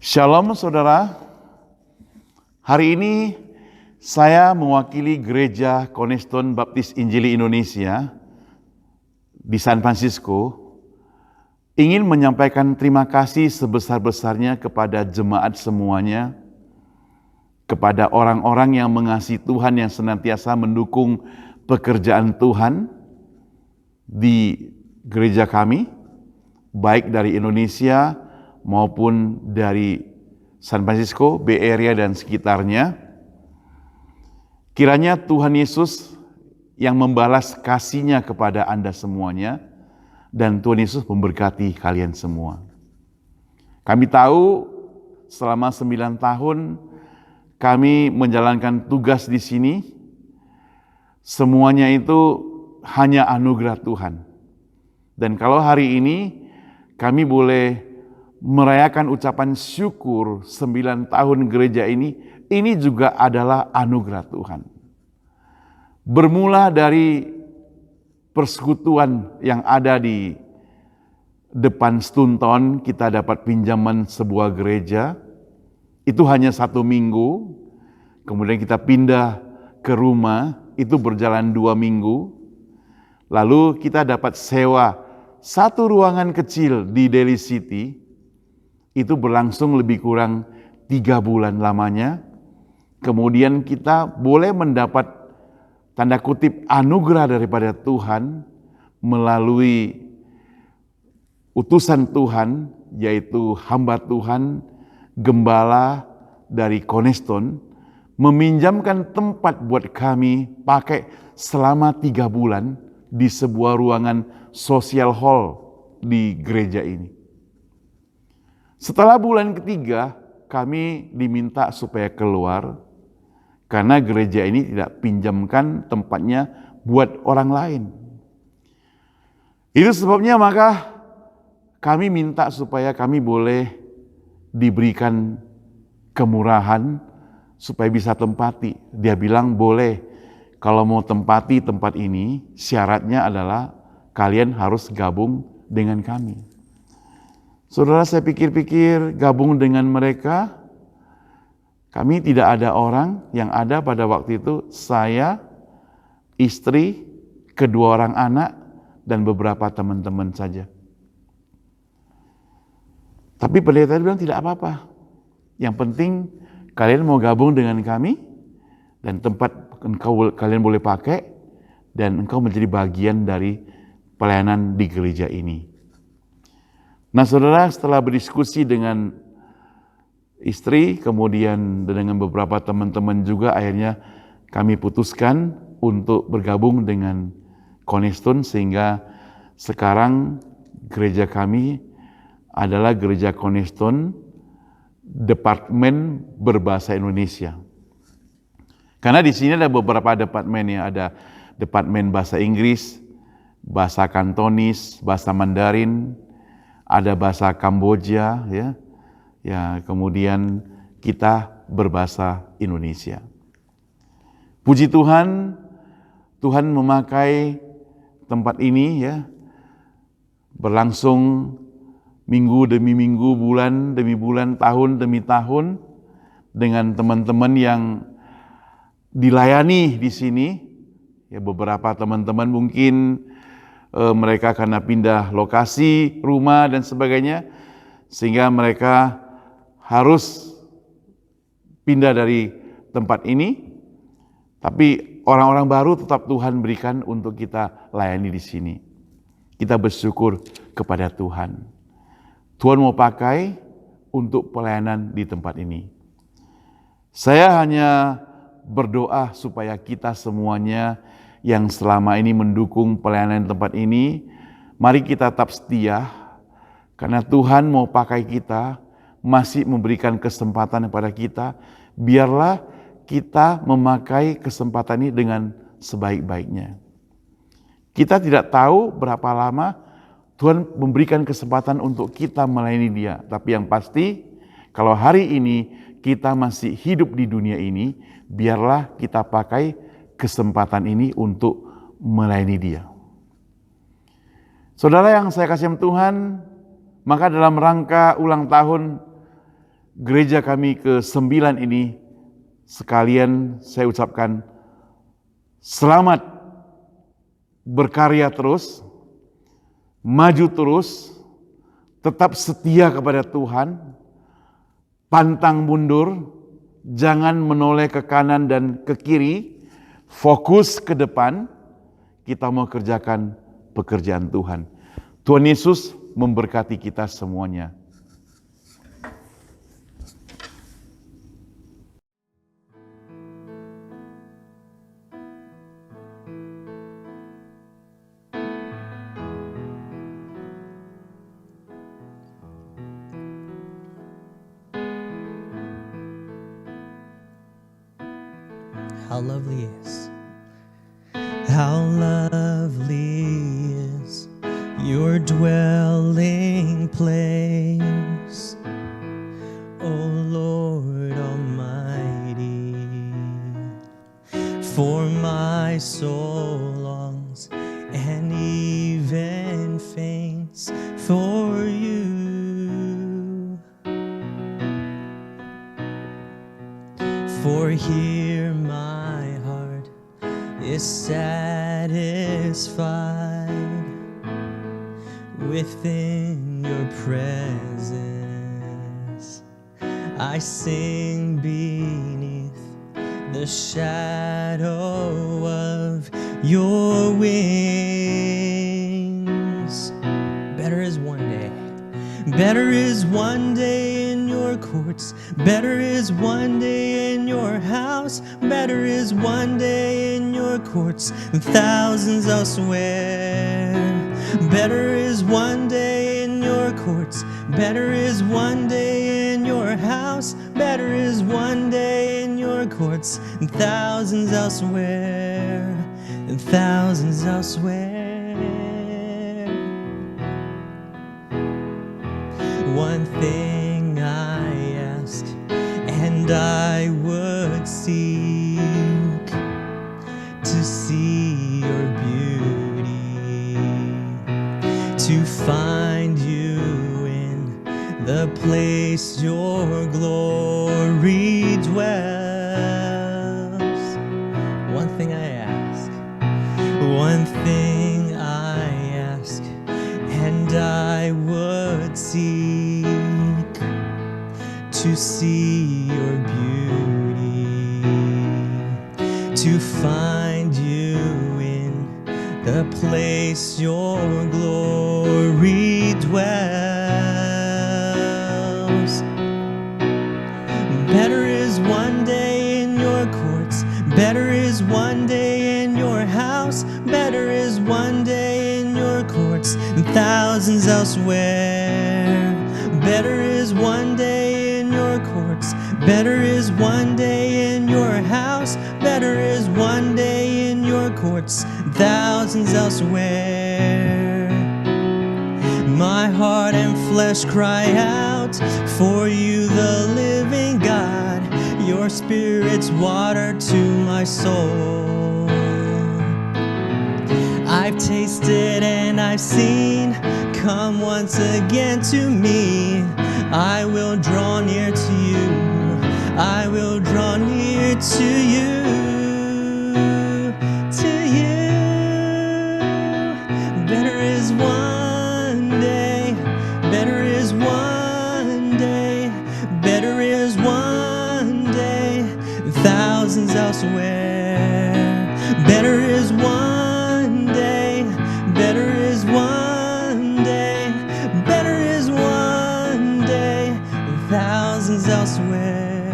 Shalom saudara, hari ini saya mewakili Gereja Cornerstone Baptis Injili Indonesia di San Francisco ingin menyampaikan terima kasih sebesar-besarnya kepada jemaat semuanya, kepada orang-orang yang mengasihi Tuhan yang senantiasa mendukung pekerjaan Tuhan di gereja kami, baik dari Indonesia maupun dari San Francisco, Bay Area dan sekitarnya. Kiranya Tuhan Yesus yang membalas kasih-Nya kepada Anda semuanya, dan Tuhan Yesus memberkati kalian semua. Kami tahu selama 9 tahun kami menjalankan tugas di sini, semuanya itu hanya anugerah Tuhan. Dan kalau hari ini kami boleh merayakan ucapan syukur 9 tahun gereja ini juga adalah anugerah Tuhan. Bermula dari persekutuan yang ada di depan Stunton, kita dapat pinjaman sebuah gereja, itu hanya 1 minggu, kemudian kita pindah ke rumah, itu berjalan 2 minggu, lalu kita dapat sewa 1 ruangan kecil di Daly City, itu berlangsung lebih kurang 3 bulan lamanya. Kemudian kita boleh mendapat tanda kutip anugerah daripada Tuhan melalui utusan Tuhan, yaitu hamba Tuhan, gembala dari Cornerstone, meminjamkan tempat buat kami pakai selama 3 bulan di sebuah ruangan social hall di gereja ini. Setelah bulan ketiga, kami diminta supaya keluar karena gereja ini tidak pinjamkan tempatnya buat orang lain. Itu sebabnya maka kami minta supaya kami boleh diberikan kemurahan supaya bisa tempati. Dia bilang boleh, kalau mau tempati tempat ini, syaratnya adalah kalian harus gabung dengan kami. Saudara, saya pikir-pikir gabung dengan mereka, kami tidak ada orang, yang ada pada waktu itu saya, istri, kedua orang anak, dan beberapa teman-teman saja. Tapi pendeta bilang tidak apa-apa. Yang penting kalian mau gabung dengan kami, dan tempat kalian boleh pakai, dan engkau menjadi bagian dari pelayanan di gereja ini. Nah saudara, setelah berdiskusi dengan istri, kemudian dengan beberapa teman-teman juga, akhirnya kami putuskan untuk bergabung dengan Cornerstone, sehingga sekarang gereja kami adalah gereja Cornerstone Departemen Berbahasa Indonesia. Karena di sini ada beberapa departemen, ya, ada Departemen Bahasa Inggris, Bahasa Kantonis, Bahasa Mandarin, ada Bahasa Kamboja, ya, kemudian kita berbahasa Indonesia. Puji Tuhan, Tuhan memakai tempat ini, ya, berlangsung minggu demi minggu, bulan demi bulan, tahun demi tahun, dengan teman-teman yang dilayani di sini. Ya, beberapa teman-teman mungkin mereka karena pindah lokasi, rumah dan sebagainya, sehingga mereka harus pindah dari tempat ini. Tapi orang-orang baru tetap Tuhan berikan untuk kita layani di sini. Kita bersyukur kepada Tuhan. Tuhan mau pakai untuk pelayanan di tempat ini. Saya hanya berdoa supaya kita semuanya yang selama ini mendukung pelayanan di tempat ini, mari kita tetap setia, karena Tuhan mau pakai kita, masih memberikan kesempatan kepada kita. Biarlah kita memakai kesempatan ini dengan sebaik-baiknya. Kita tidak tahu berapa lama Tuhan memberikan kesempatan untuk kita melayani Dia. Tapi yang pasti, kalau hari ini kita masih hidup di dunia ini, biarlah kita pakai kesempatan ini untuk melayani Dia. Saudara yang saya kasih Tuhan, maka dalam rangka ulang tahun gereja kami ke-9 ini, sekalian saya ucapkan selamat berkarya terus, maju terus, tetap setia kepada Tuhan, pantang mundur, jangan menoleh ke kanan dan ke kiri, fokus ke depan, kita mau kerjakan pekerjaan Tuhan. Tuhan Yesus memberkati kita semuanya. How lovely is, how lovely is your dwelling place, O Lord Almighty. For my soul longs and even faints for you. For here my heart is satisfied within your presence. I sing beneath the shadow of your wings. Better is one day. Better is one day in your courts. Better is one day in your house. Better is one day in your courts than thousands elsewhere. Better is one day in your courts. Better is one day in your house. Better is one day in your courts than thousands elsewhere. Than thousands elsewhere. One thing I place your glory dwells. One thing I ask, and I would seek to see your beauty, to find you in the place your glory dwells. Better is one day in your courts, better is one day in your house, better is one day in your courts than thousands elsewhere. Better is one day in your courts, better is one day in your house, better is one day in your courts than thousands elsewhere. My heart and flesh cry out for you, the living God. Your spirit's water to my soul. I've tasted and I've seen. Come once again to me. I will draw near to you. I will draw near to you. To you. Better is one day. Better is one day. Better is one day. Thousands elsewhere. Better is one day. Better is one day. Better is one day. Thousands elsewhere.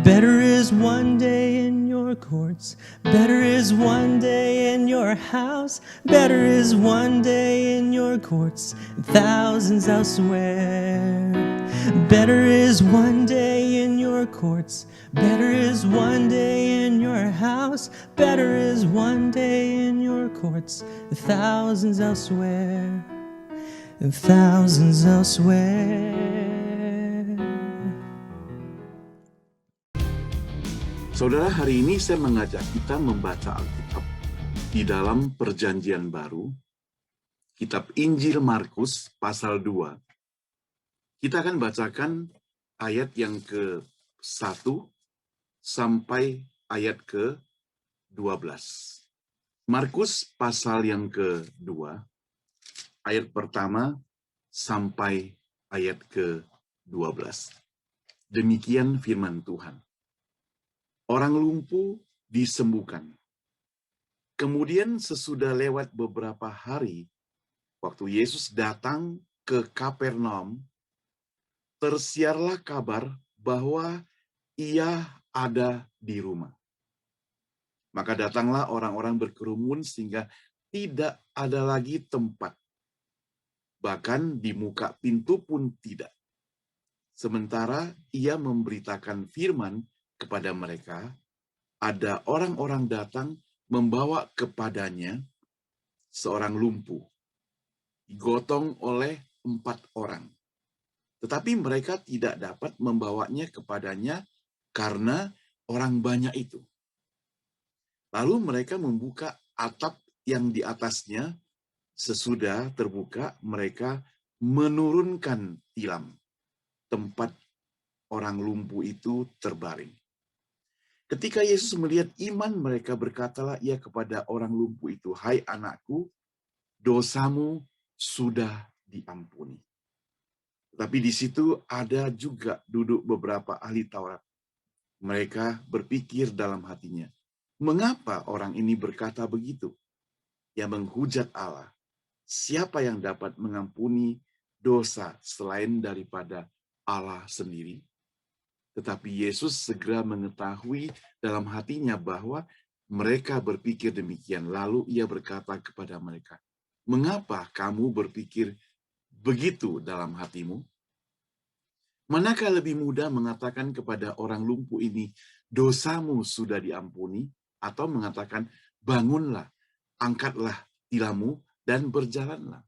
Better is one day in your courts. Better is one day in your house. Better is one day in your courts. Thousands elsewhere. Better is one day in your courts. Better is one day in your house. Better is one day in your courts. Thousands elsewhere. And thousands elsewhere. Saudara, hari ini saya mengajak kita membaca Alkitab di dalam Perjanjian Baru, kitab Injil Markus pasal 2. Kita akan bacakan ayat yang ke-1 sampai ayat ke-12. Markus pasal yang ke-2, ayat pertama sampai ayat ke-12. Demikian firman Tuhan. Orang lumpuh disembuhkan. Kemudian sesudah lewat beberapa hari, waktu Yesus datang ke Kapernaum, tersiarlah kabar bahwa ia ada di rumah. Maka datanglah orang-orang berkerumun sehingga tidak ada lagi tempat. Bahkan di muka pintu pun tidak. Sementara ia memberitakan firman kepada mereka, ada orang-orang datang membawa kepadanya seorang lumpuh, digotong oleh 4 orang. Tetapi mereka tidak dapat membawanya kepadanya karena orang banyak itu. Lalu mereka membuka atap yang di atasnya. Sesudah terbuka, mereka menurunkan tilam tempat orang lumpuh itu terbaring. Ketika Yesus melihat iman mereka, berkatalah ia kepada orang lumpuh itu, "Hai anakku, dosamu sudah diampuni." Tapi di situ ada juga duduk beberapa ahli Taurat. Mereka berpikir dalam hatinya, mengapa orang ini berkata begitu? Ia menghujat Allah. Siapa yang dapat mengampuni dosa selain daripada Allah sendiri? Tetapi Yesus segera mengetahui dalam hatinya bahwa mereka berpikir demikian. Lalu ia berkata kepada mereka, "Mengapa kamu berpikir begitu dalam hatimu? Manakah lebih mudah mengatakan kepada orang lumpuh ini, dosamu sudah diampuni, atau mengatakan, bangunlah, angkatlah tilammu, dan berjalanlah?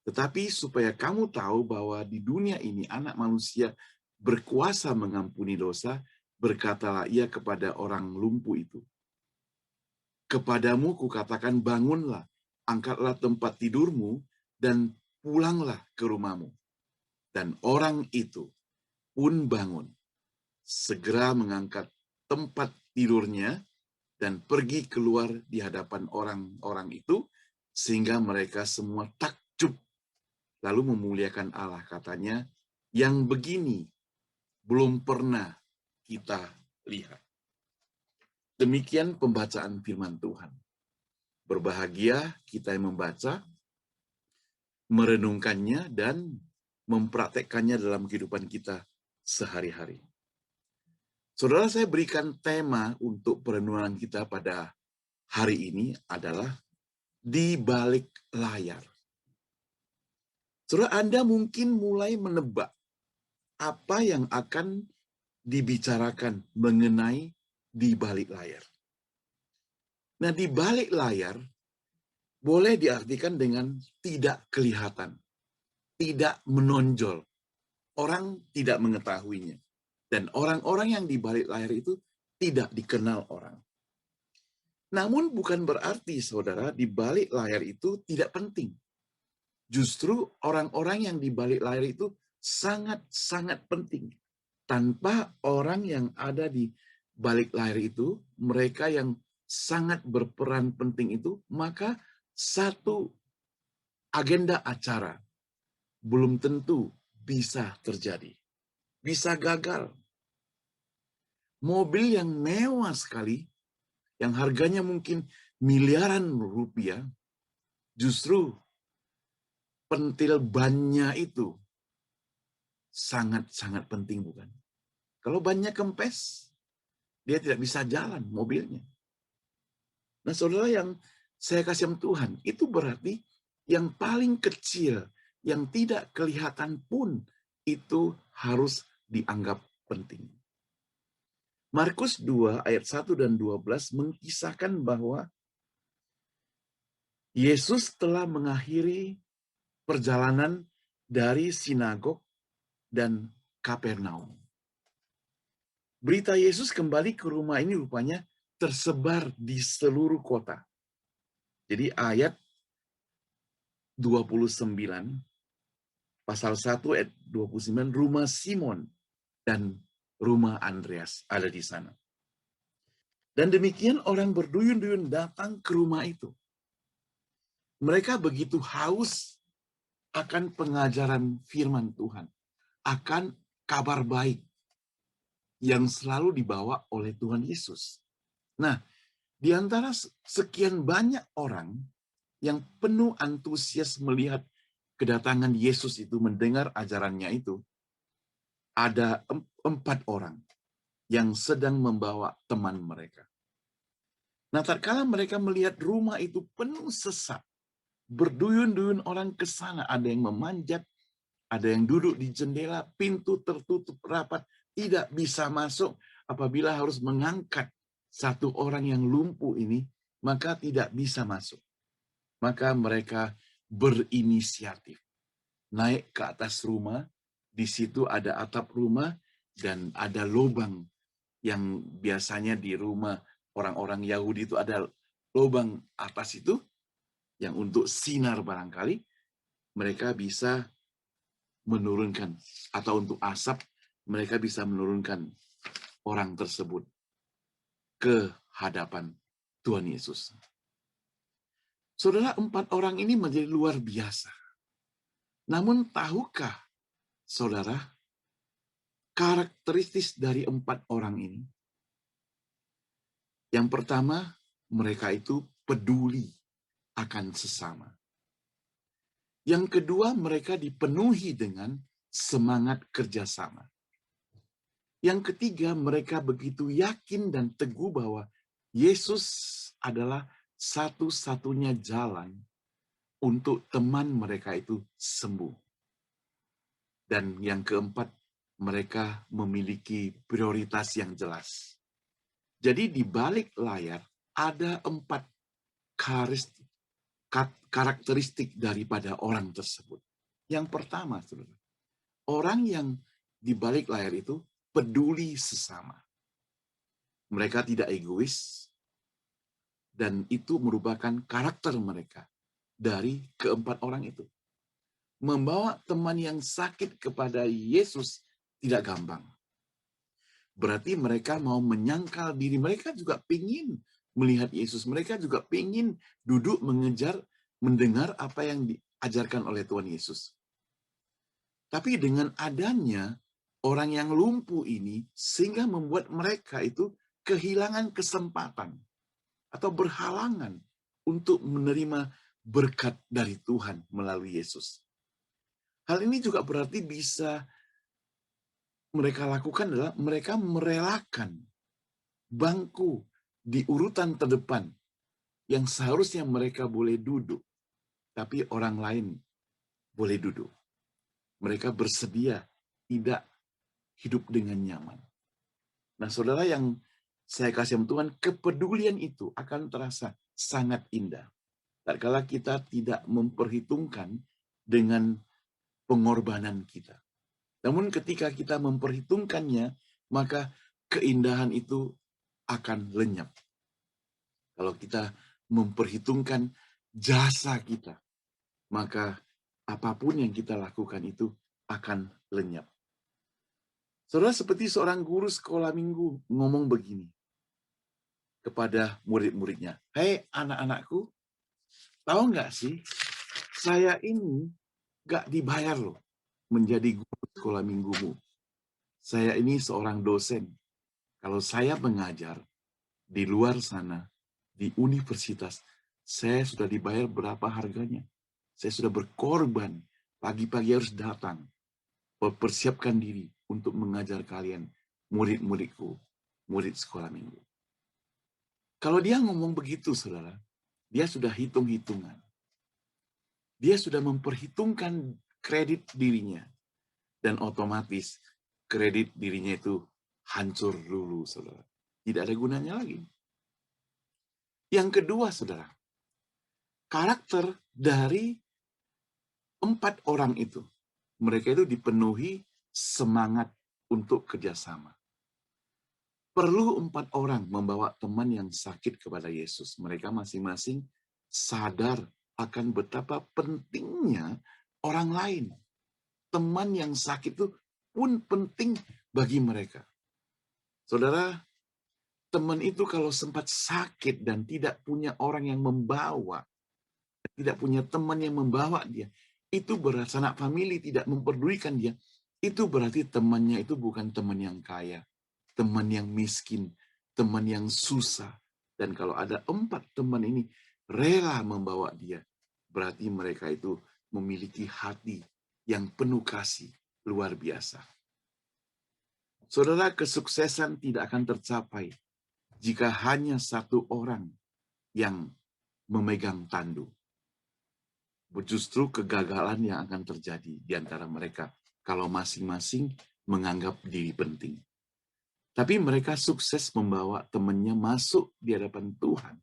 Tetapi supaya kamu tahu bahwa di dunia ini anak manusia berkuasa mengampuni dosa, berkatalah ia kepada orang lumpuh itu, kepadamu kukatakan, bangunlah, angkatlah tempat tidurmu, dan pulanglah ke rumahmu." Dan orang itu pun bangun, segera mengangkat tempat tidurnya dan pergi keluar di hadapan orang-orang itu, sehingga mereka semua takjub, lalu memuliakan Allah, katanya, yang begini belum pernah kita lihat. Demikian pembacaan firman Tuhan. Berbahagia kita yang membaca, merenungkannya, dan mempraktekkannya dalam kehidupan kita sehari-hari. Saudara, saya berikan tema untuk perenungan kita pada hari ini adalah di balik layar. Saudara, Anda mungkin mulai menebak apa yang akan dibicarakan mengenai di balik layar. Nah, di balik layar boleh diartikan dengan tidak kelihatan, tidak menonjol. Orang tidak mengetahuinya. Dan orang-orang yang di balik layar itu tidak dikenal orang. Namun bukan berarti, saudara, di balik layar itu tidak penting. Justru orang-orang yang di balik layar itu sangat-sangat penting. Tanpa orang yang ada di balik layar itu, mereka yang sangat berperan penting itu, maka satu agenda acara belum tentu bisa terjadi. Bisa gagal. Mobil yang mewah sekali, yang harganya mungkin miliaran rupiah, justru pentil bannya itu sangat-sangat penting, bukan? Kalau bannya kempes, dia tidak bisa jalan mobilnya. Nah, saudara yang saya kasih Tuhan, itu berarti yang paling kecil, yang tidak kelihatan pun, itu harus dianggap penting. Markus 2 ayat 1 dan 12 mengkisahkan bahwa Yesus telah mengakhiri perjalanan dari sinagog dan Kapernaum. Berita Yesus kembali ke rumah ini rupanya tersebar di seluruh kota. Jadi ayat 29, pasal 1 ayat 29, rumah Simon dan rumah Andreas ada di sana. Dan demikian orang berduyun-duyun datang ke rumah itu. Mereka begitu haus akan pengajaran firman Tuhan, akan kabar baik yang selalu dibawa oleh Tuhan Yesus. Nah, di antara sekian banyak orang yang penuh antusias melihat kedatangan Yesus itu, mendengar ajarannya itu, ada 4 orang yang sedang membawa teman mereka. Nah, tatkala mereka melihat rumah itu penuh sesak, berduyun-duyun orang ke sana, ada yang memanjat, ada yang duduk di jendela, pintu tertutup rapat, tidak bisa masuk. Apabila harus mengangkat satu orang yang lumpuh ini, maka tidak bisa masuk. Maka mereka berinisiatif naik ke atas rumah. Di situ ada atap rumah dan ada lubang yang biasanya di rumah orang-orang Yahudi itu ada lubang atas itu yang untuk sinar barangkali. Mereka bisa menurunkan, atau untuk asap, mereka bisa menurunkan orang tersebut ke hadapan Tuhan Yesus. Saudara, 4 orang ini menjadi luar biasa. Namun tahukah saudara, karakteristik dari 4 orang ini? Yang pertama, mereka itu peduli akan sesama. Yang kedua, mereka dipenuhi dengan semangat kerjasama. Yang ketiga, mereka begitu yakin dan teguh bahwa Yesus adalah satu-satunya jalan untuk teman mereka itu sembuh. Dan yang keempat, mereka memiliki prioritas yang jelas. Jadi di balik layar ada 4 karakteristik daripada orang tersebut. Yang pertama, saudara, orang yang di balik layar itu peduli sesama. Mereka tidak egois, dan itu merupakan karakter mereka dari keempat orang itu. membawa teman yang sakit kepada Yesus tidak gampang. Berarti mereka mau menyangkal diri. Mereka juga ingin melihat Yesus. Mereka juga ingin duduk mendengar apa yang diajarkan oleh Tuhan Yesus. Tapi dengan adanya orang yang lumpuh ini, sehingga membuat mereka itu kehilangan kesempatan atau berhalangan untuk menerima berkat dari Tuhan melalui Yesus. Hal ini juga berarti bisa mereka lakukan adalah mereka merelakan bangku di urutan terdepan yang seharusnya mereka boleh duduk, tapi orang lain boleh duduk. Mereka bersedia tidak hidup dengan nyaman. Nah, saudara yang saya kasih Tuhan, kepedulian itu akan terasa sangat indah. Tatkala kita tidak memperhitungkan dengan pengorbanan kita. Namun ketika kita memperhitungkannya, maka keindahan itu akan lenyap. Kalau kita memperhitungkan jasa kita, maka apapun yang kita lakukan itu akan lenyap. Saudara, seperti seorang guru sekolah minggu ngomong begini kepada murid-muridnya. Hei anak-anakku, tahu nggak sih, saya ini nggak dibayar loh menjadi guru sekolah minggumu. Saya ini seorang dosen. Kalau saya mengajar di luar sana, di universitas, saya sudah dibayar berapa harganya. Saya sudah berkorban, pagi-pagi harus datang, mempersiapkan diri untuk mengajar kalian, murid-muridku, murid sekolah minggu. Kalau dia ngomong begitu, saudara, dia sudah hitung-hitungan. Dia sudah memperhitungkan kredit dirinya. Dan otomatis kredit dirinya itu hancur dulu, saudara. Tidak ada gunanya lagi. Yang kedua, saudara, karakter dari 4 orang itu, mereka itu dipenuhi semangat untuk kerjasama. Perlu 4 orang membawa teman yang sakit kepada Yesus. Mereka masing-masing sadar akan betapa pentingnya orang lain. Teman yang sakit itu pun penting bagi mereka. Saudara, teman itu kalau sempat sakit dan tidak punya orang yang membawa, tidak punya teman yang membawa dia, itu berarti sanak famili tidak memperdulikan dia, itu berarti temannya itu bukan teman yang kaya, teman yang miskin, teman yang susah. Dan kalau ada 4 teman ini rela membawa dia, berarti mereka itu memiliki hati yang penuh kasih luar biasa. Saudara, kesuksesan tidak akan tercapai jika hanya 1 orang yang memegang tandu. Justru kegagalan yang akan terjadi di antara mereka kalau masing-masing menganggap diri penting. Tapi mereka sukses membawa temannya masuk di hadapan Tuhan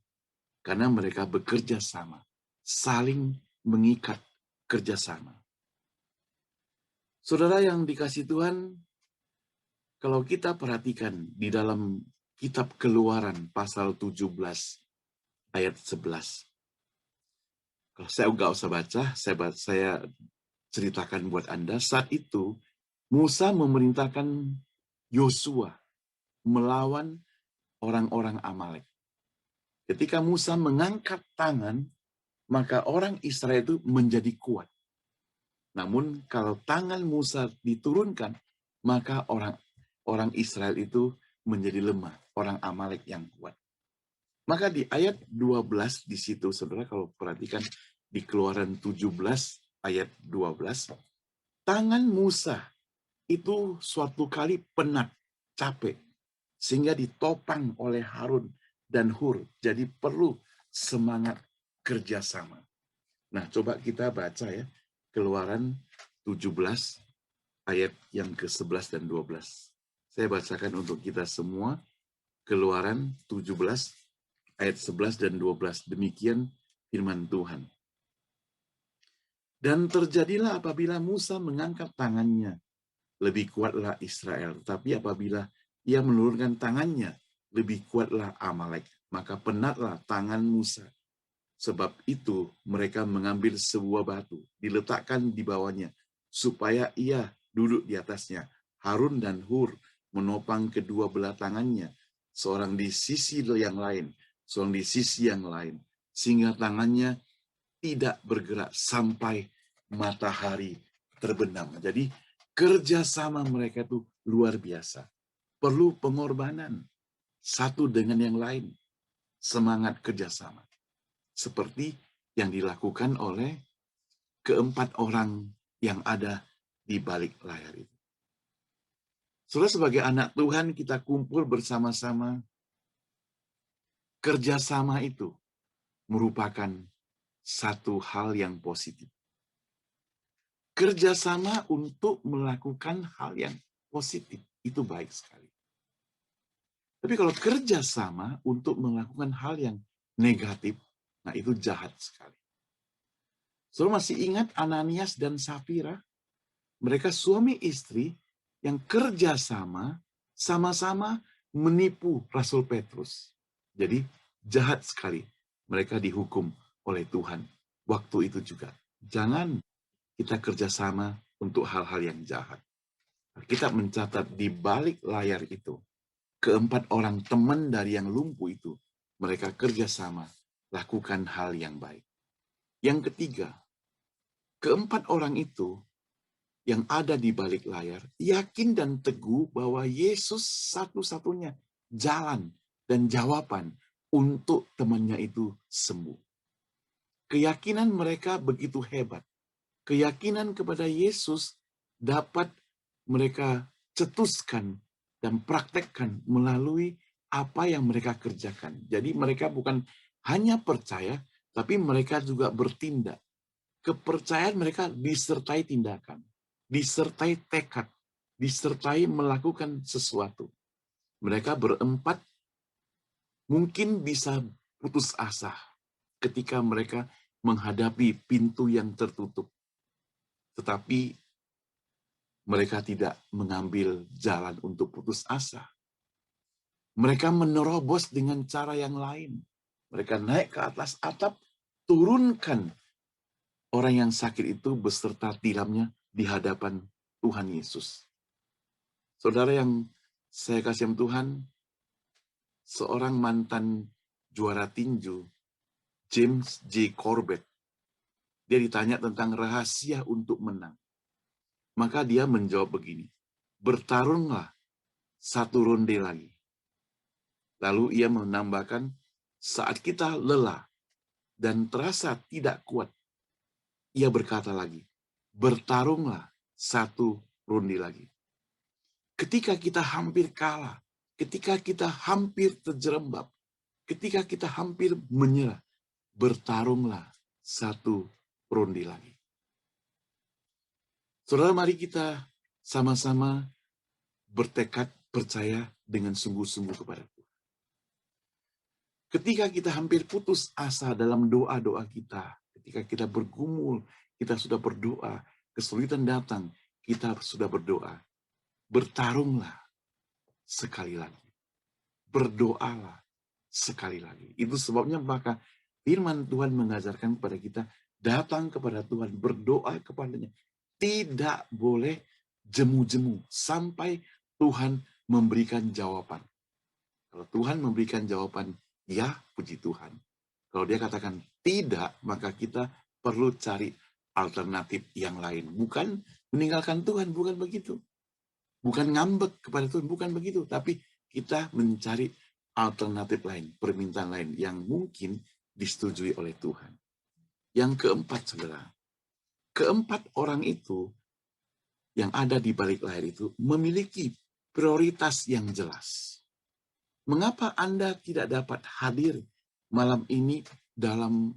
karena mereka bekerja sama, saling mengikat kerjasama. Saudara yang dikasih Tuhan, kalau kita perhatikan di dalam kitab Keluaran pasal 17 ayat 11. Kalau saya nggak usah baca, saya ceritakan buat Anda. Saat itu Musa memerintahkan Yosua melawan orang-orang Amalek. Ketika Musa mengangkat tangan, maka orang Israel itu menjadi kuat. Namun kalau tangan Musa diturunkan, maka orang Israel itu menjadi lemah, orang Amalek yang kuat. Maka di ayat 12 di situ, saudara, kalau perhatikan di Keluaran 17 ayat 12, tangan Musa itu suatu kali penat, capek, sehingga ditopang oleh Harun dan Hur. Jadi perlu semangat kerjasama. Nah, coba kita baca ya, Keluaran 17 ayat yang ke-11 dan 12. Saya bacakan untuk kita semua, Keluaran 17 ayat 11 dan 12. Demikian firman Tuhan. Dan terjadilah apabila Musa mengangkat tangannya, lebih kuatlah Israel. Tapi apabila ia menurunkan tangannya, lebih kuatlah Amalek. Maka penatlah tangan Musa. Sebab itu mereka mengambil sebuah batu, diletakkan di bawahnya, supaya ia duduk di atasnya. Harun dan Hur menopang kedua belah tangannya, seorang di sisi yang lain, seorang di sisi yang lain, sehingga tangannya tidak bergerak sampai matahari terbenam. Jadi kerjasama mereka itu luar biasa. Perlu pengorbanan satu dengan yang lain, semangat kerjasama. Seperti yang dilakukan oleh keempat orang yang ada di balik layar itu. Saudara, sebagai anak Tuhan kita kumpul bersama-sama. Kerjasama itu merupakan satu hal yang positif. Kerjasama untuk melakukan hal yang positif itu baik sekali. Tapi kalau kerjasama untuk melakukan hal yang negatif, nah itu jahat sekali. Saudara masih ingat Ananias dan Safira? Mereka suami istri yang kerjasama sama-sama menipu Rasul Petrus. Jadi jahat sekali mereka dihukum oleh Tuhan. Waktu itu juga. Jangan kita kerjasama untuk hal-hal yang jahat. Kita mencatat di balik layar itu, keempat orang teman dari yang lumpuh itu, mereka kerjasama, lakukan hal yang baik. Yang ketiga, keempat orang itu yang ada di balik layar, yakin dan teguh bahwa Yesus satu-satunya jalan dan jawaban untuk temannya itu sembuh. Keyakinan mereka begitu hebat. Keyakinan kepada Yesus dapat mereka cetuskan dan praktekkan melalui apa yang mereka kerjakan. Jadi mereka bukan hanya percaya, tapi mereka juga bertindak. Kepercayaan mereka disertai tindakan, disertai tekad, disertai melakukan sesuatu. Mereka berempat mungkin bisa putus asa ketika mereka menghadapi pintu yang tertutup. Tetapi mereka tidak mengambil jalan untuk putus asa. Mereka menerobos dengan cara yang lain. Mereka naik ke atas atap, turunkan orang yang sakit itu beserta tilamnya di hadapan Tuhan Yesus. Saudara yang saya kasih Tuhan, seorang mantan juara tinju, James J. Corbett, dia ditanya tentang rahasia untuk menang. Maka dia menjawab begini, bertarunglah satu ronde lagi. Lalu ia menambahkan, saat kita lelah dan terasa tidak kuat, ia berkata lagi, bertarunglah satu ronde lagi. Ketika kita hampir kalah, ketika kita hampir terjerembab, ketika kita hampir menyerah, bertarunglah satu ronde lagi. Saudara, mari kita sama-sama bertekad percaya dengan sungguh-sungguh kepada Tuhan. Ketika kita hampir putus asa dalam doa-doa kita, ketika kita bergumul, kita sudah berdoa, kesulitan datang, kita sudah berdoa. Bertarunglah sekali lagi. Berdoalah sekali lagi. Itu sebabnya maka firman Tuhan mengajarkan kepada kita, datang kepada Tuhan, berdoa kepadanya. Tidak boleh jemu-jemu sampai Tuhan memberikan jawaban. Kalau Tuhan memberikan jawaban, ya puji Tuhan. Kalau dia katakan tidak, maka kita perlu cari alternatif yang lain. Bukan meninggalkan Tuhan, bukan begitu. Bukan ngambek kepada Tuhan, bukan begitu. Tapi kita mencari alternatif lain, permintaan lain yang mungkin disetujui oleh Tuhan. Yang keempat, saudara. Keempat orang itu yang ada di balik layar itu memiliki prioritas yang jelas. Mengapa Anda tidak dapat hadir malam ini dalam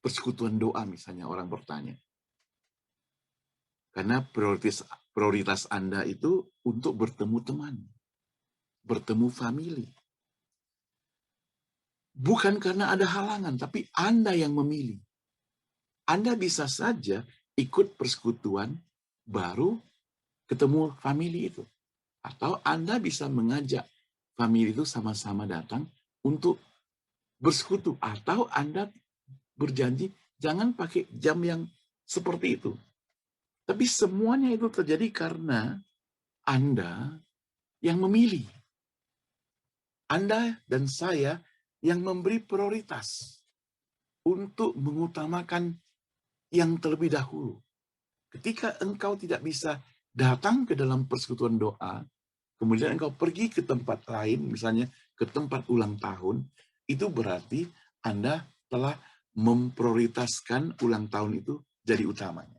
persekutuan doa misalnya, orang bertanya. Karena prioritas Anda itu untuk bertemu teman, bertemu famili. Bukan karena ada halangan, tapi Anda yang memilih. Anda bisa saja ikut persekutuan baru ketemu famili itu. Atau Anda bisa mengajak famili itu sama-sama datang untuk bersekutu. Atau Anda berjanji jangan pakai jam yang seperti itu. Tapi semuanya itu terjadi karena Anda yang memilih. Anda dan saya yang memberi prioritas untuk mengutamakan yang terlebih dahulu. Ketika engkau tidak bisa datang ke dalam persekutuan doa, kemudian engkau pergi ke tempat lain, misalnya ke tempat ulang tahun, itu berarti Anda telah memprioritaskan ulang tahun itu jadi utamanya.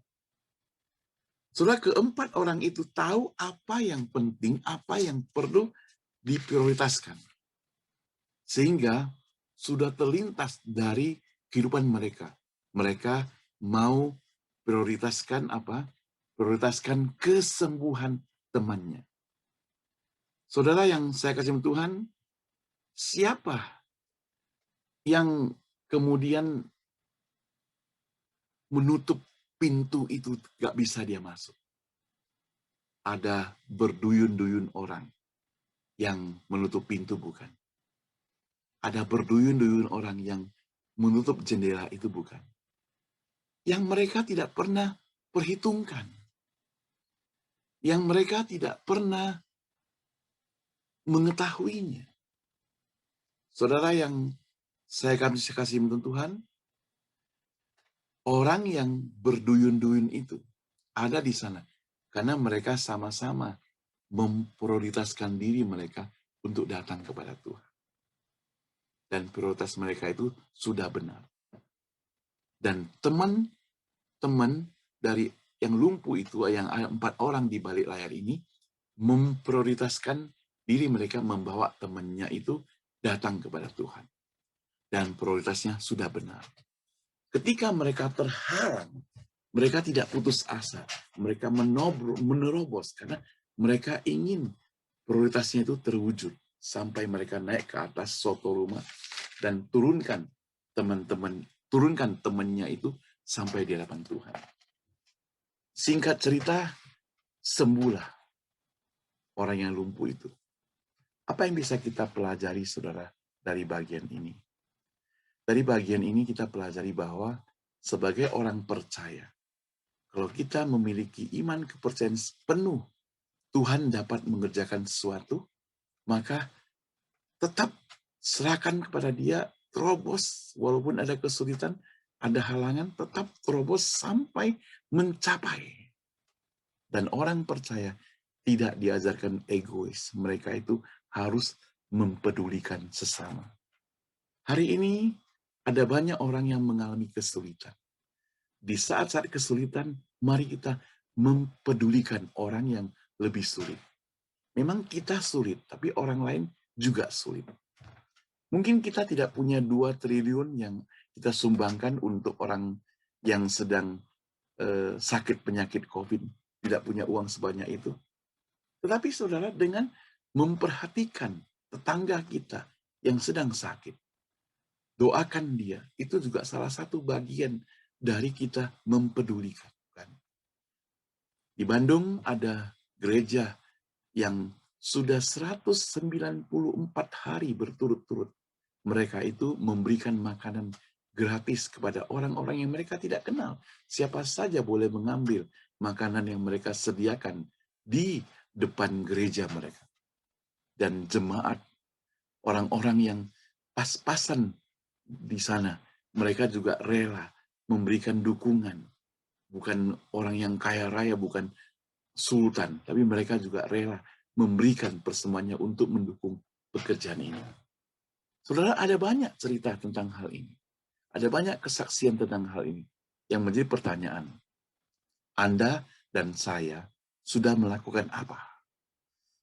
Saudara, keempat orang itu tahu apa yang penting, apa yang perlu diprioritaskan. Sehingga sudah terlintas dari kehidupan mereka. Mereka mau prioritaskan apa? Prioritaskan kesembuhan temannya. Saudara yang saya kasih Tuhan, siapa yang kemudian menutup pintu itu gak bisa dia masuk? Ada berduyun-duyun orang yang menutup pintu, bukan? Ada berduyun-duyun orang yang menutup jendela itu, bukan? Yang mereka tidak pernah perhitungkan. Yang mereka tidak pernah mengetahuinya. Saudara yang saya kasih Tuhan, orang yang berduyun-duyun itu ada di sana karena mereka sama-sama memprioritaskan diri mereka untuk datang kepada Tuhan. Dan prioritas mereka itu sudah benar. Dan teman-teman dari yang lumpuh itu, yang ada 4 orang di balik layar ini, memprioritaskan diri mereka membawa temannya itu datang kepada Tuhan. Dan prioritasnya sudah benar. Ketika mereka terhalang, mereka tidak putus asa. Mereka menerobos karena mereka ingin prioritasnya itu terwujud. Sampai mereka naik ke atas soto rumah dan turunkan temannya itu sampai di hadapan Tuhan. Singkat cerita, sembuhlah orang yang lumpuh itu. Apa yang bisa kita pelajari, saudara, dari bagian ini? Dari bagian ini kita pelajari bahwa sebagai orang percaya, kalau kita memiliki iman kepercayaan penuh, Tuhan dapat mengerjakan sesuatu, maka tetap serahkan kepada Dia, terobos, walaupun ada kesulitan, ada halangan, tetap terobos sampai mencapai. Dan orang percaya tidak diajarkan egois. Mereka itu harus mempedulikan sesama. Hari ini ada banyak orang yang mengalami kesulitan. Di saat-saat kesulitan, mari kita mempedulikan orang yang lebih sulit. Memang kita sulit, tapi orang lain juga sulit. Mungkin kita tidak punya 2 triliun yang kita sumbangkan untuk orang yang sedang sakit penyakit COVID, tidak punya uang sebanyak itu. Tetapi saudara, dengan memperhatikan tetangga kita yang sedang sakit, doakan dia, itu juga salah satu bagian dari kita mempedulikan. Di Bandung ada gereja yang sudah 194 hari berturut-turut. Mereka itu memberikan makanan gratis kepada orang-orang yang mereka tidak kenal. Siapa saja boleh mengambil makanan yang mereka sediakan di depan gereja mereka. Dan jemaat, orang-orang yang pas-pasan di sana, mereka juga rela memberikan dukungan. Bukan orang yang kaya raya, bukan sultan, tapi mereka juga rela memberikan persemuanya untuk mendukung pekerjaan ini. Saudara, ada banyak cerita tentang hal ini. Ada banyak kesaksian tentang hal ini yang menjadi pertanyaan. Anda dan saya sudah melakukan apa?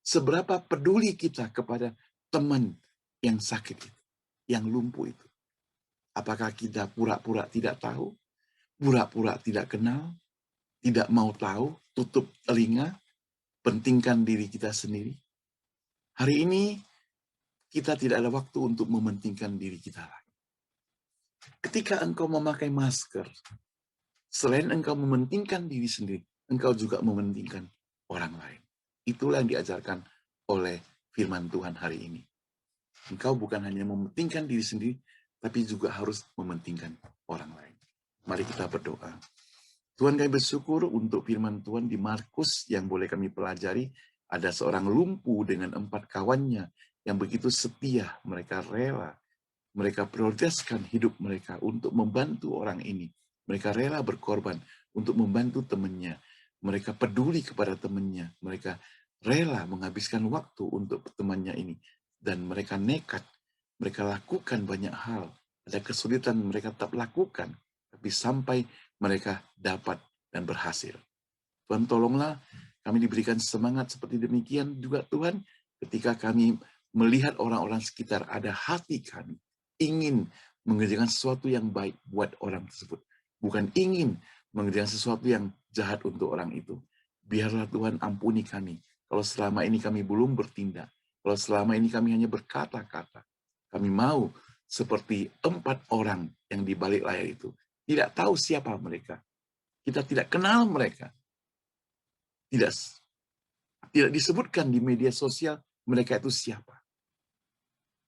Seberapa peduli kita kepada teman yang sakit itu, yang lumpuh itu? Apakah kita pura-pura tidak tahu? Pura-pura tidak kenal? Tidak mau tahu? Tutup telinga? Pentingkan diri kita sendiri? Hari ini kita tidak ada waktu untuk mementingkan diri kita lagi. Ketika engkau memakai masker, selain engkau mementingkan diri sendiri, engkau juga mementingkan orang lain. Itulah yang diajarkan oleh firman Tuhan hari ini. Engkau bukan hanya mementingkan diri sendiri, tapi juga harus mementingkan orang lain. Mari kita berdoa. Tuhan, kami bersyukur untuk firman Tuhan di Markus yang boleh kami pelajari. Ada seorang lumpuh dengan 4 kawannya yang begitu setia, mereka rela. Mereka prioritaskan hidup mereka untuk membantu orang ini. Mereka rela berkorban untuk membantu temannya. Mereka peduli kepada temannya. Mereka rela menghabiskan waktu untuk temannya ini. Dan mereka nekat. Mereka lakukan banyak hal. Ada kesulitan mereka tetap lakukan. Tapi sampai mereka dapat dan berhasil. Tuhan, tolonglah kami diberikan semangat seperti demikian juga Tuhan. Ketika kami melihat orang-orang sekitar, ada hati kami ingin mengerjakan sesuatu yang baik buat orang tersebut. Bukan ingin mengerjakan sesuatu yang jahat untuk orang itu. Biarlah Tuhan ampuni kami. Kalau selama ini kami belum bertindak. Kalau selama ini kami hanya berkata-kata. Kami mau seperti 4 orang yang di balik layar itu. Tidak tahu siapa mereka. Kita tidak kenal mereka. Tidak disebutkan di media sosial mereka itu siapa.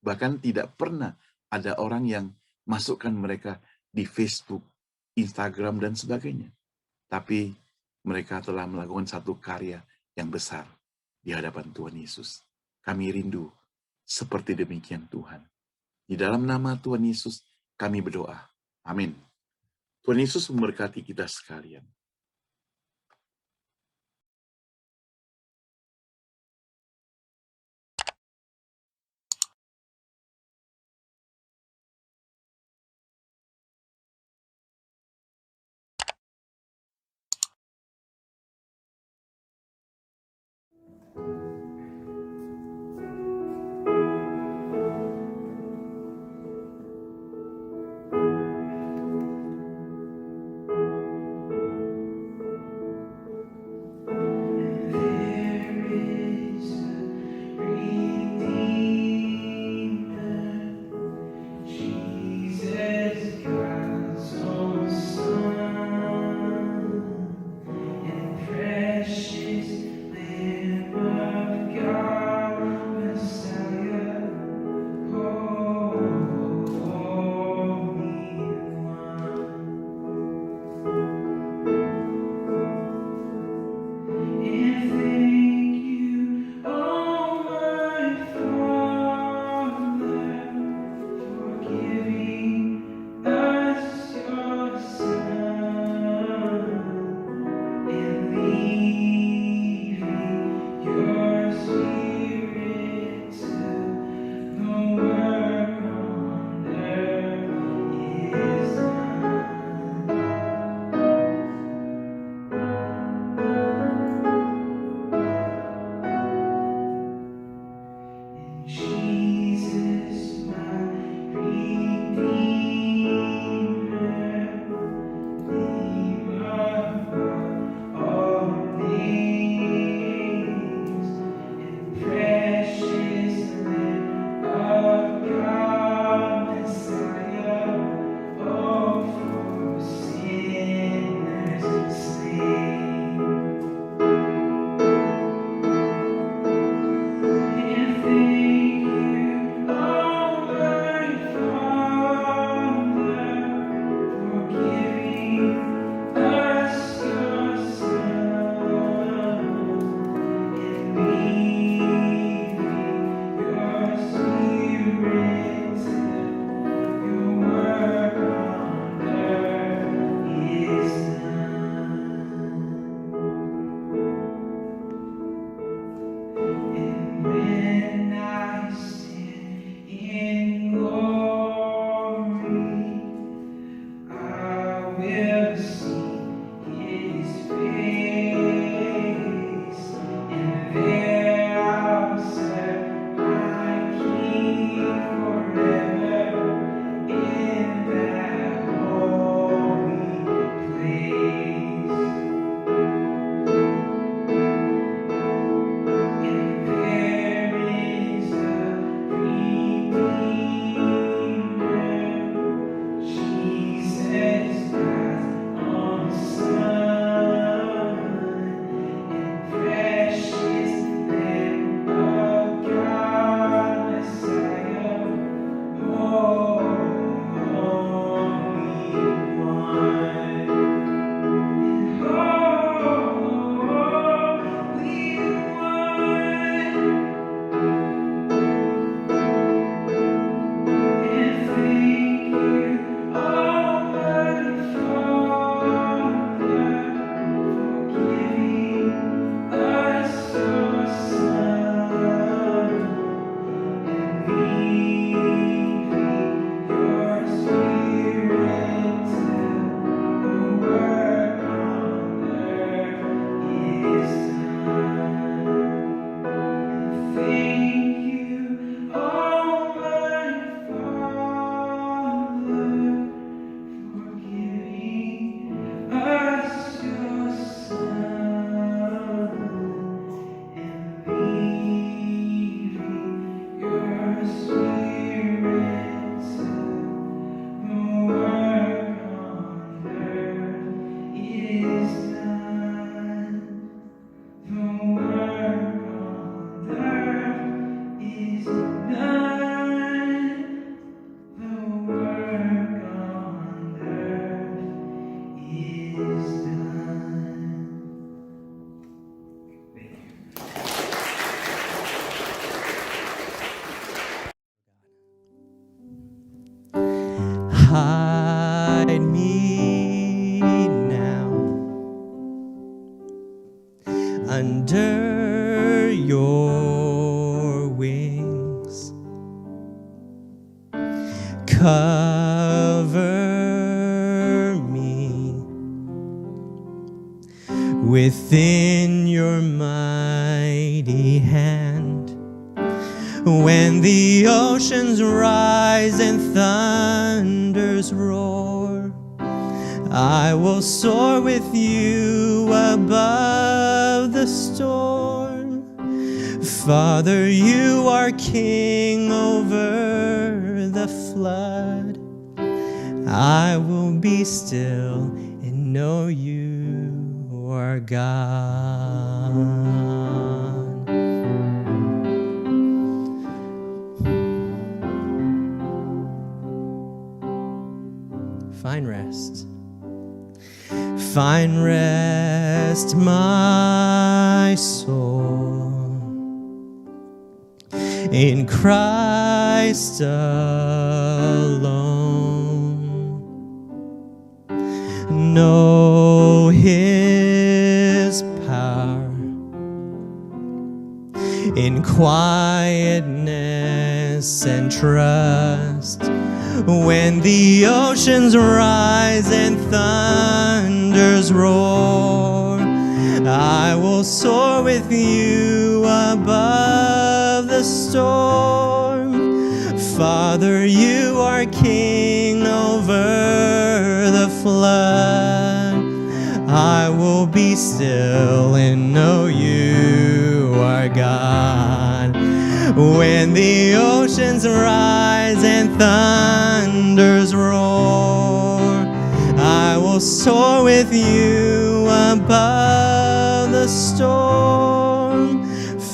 Bahkan tidak pernah ada orang yang masukkan mereka di Facebook, Instagram, dan sebagainya. Tapi mereka telah melakukan satu karya yang besar di hadapan Tuhan Yesus. Kami rindu seperti demikian Tuhan. Di dalam nama Tuhan Yesus kami berdoa. Amin. Tuhan Yesus memberkati kita sekalian. Precious Lamb of when the oceans rise and thunders roar. I will soar with you above the storm. Father, you are king over the flood. I will be still and know you are God. Find rest. Find rest, my soul, in Christ alone. Know His power in quietness and trust. When the oceans rise and thunders roar, I will soar with you above the storm. Father, you are king over the flood. I will be still and know you are God. When the oceans rise and thunders roar, I will soar with you above the storm.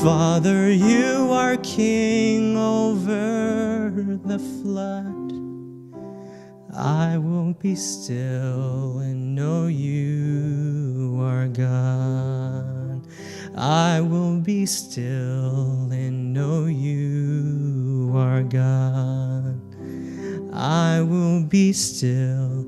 Father, you are king over the flood. I will be still and know you are God. I will be still and know you are God. I will be still